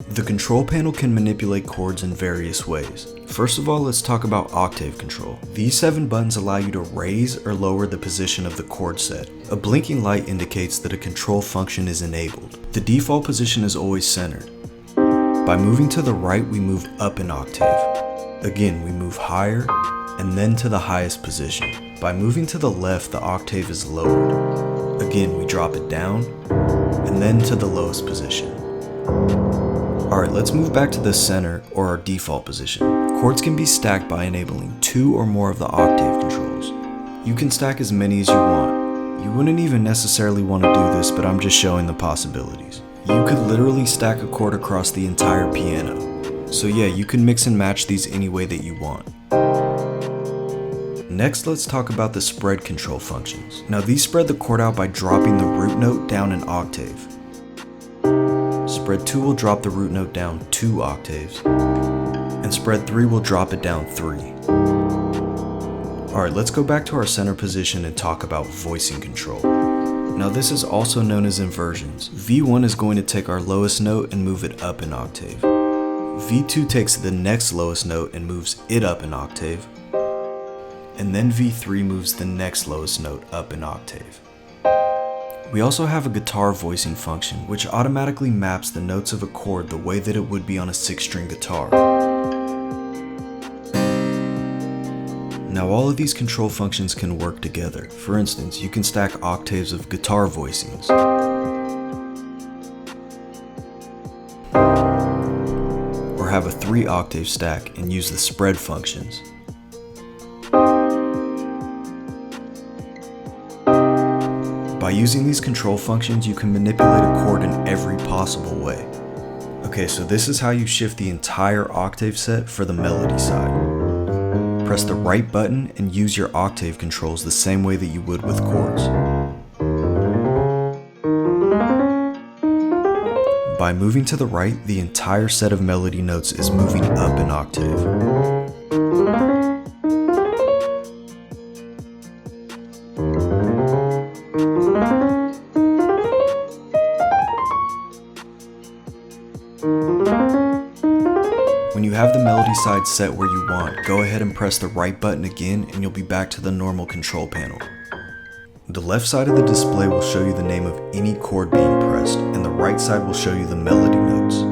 The control panel can manipulate chords in various ways. First of all, let's talk about Octave Control. These 7 buttons allow you to raise or lower the position of the chord set. A blinking light indicates that a control function is enabled. The default position is always centered. By moving to the right, we move up an octave. Again, we move higher and then to the highest position. By moving to the left, the octave is lowered. Again, we drop it down and then to the lowest position. Alright, let's move back to the center, or our default position. Chords can be stacked by enabling 2 or more of the octave controls. You can stack as many as you want. You wouldn't even necessarily want to do this, but I'm just showing the possibilities. You could literally stack a chord across the entire piano. So yeah, you can mix and match these any way that you want. Next, let's talk about the spread control functions. Now these spread the chord out by dropping the root note down an octave. Spread 2 will drop the root note down 2 octaves, and spread 3 will drop it down 3. Alright, let's go back to our center position and talk about voicing control. Now this is also known as inversions. V1 is going to take our lowest note and move it up an octave. V2 takes the next lowest note and moves it up an octave, and then V3 moves the next lowest note up an octave. We also have a guitar voicing function, which automatically maps the notes of a chord the way that it would be on a 6-string guitar. Now all of these control functions can work together. For instance, you can stack octaves of guitar voicings. Or have a 3-octave stack and use the spread functions. By using these control functions, you can manipulate a chord in every possible way. Okay, so this is how you shift the entire octave set for the melody side. Press the right button and use your octave controls the same way that you would with chords. By moving to the right, the entire set of melody notes is moving up an octave. When you have the melody side set where you want, go ahead and press the right button again and you'll be back to the normal control panel. The left side of the display will show you the name of any chord being pressed, and the right side will show you the melody notes.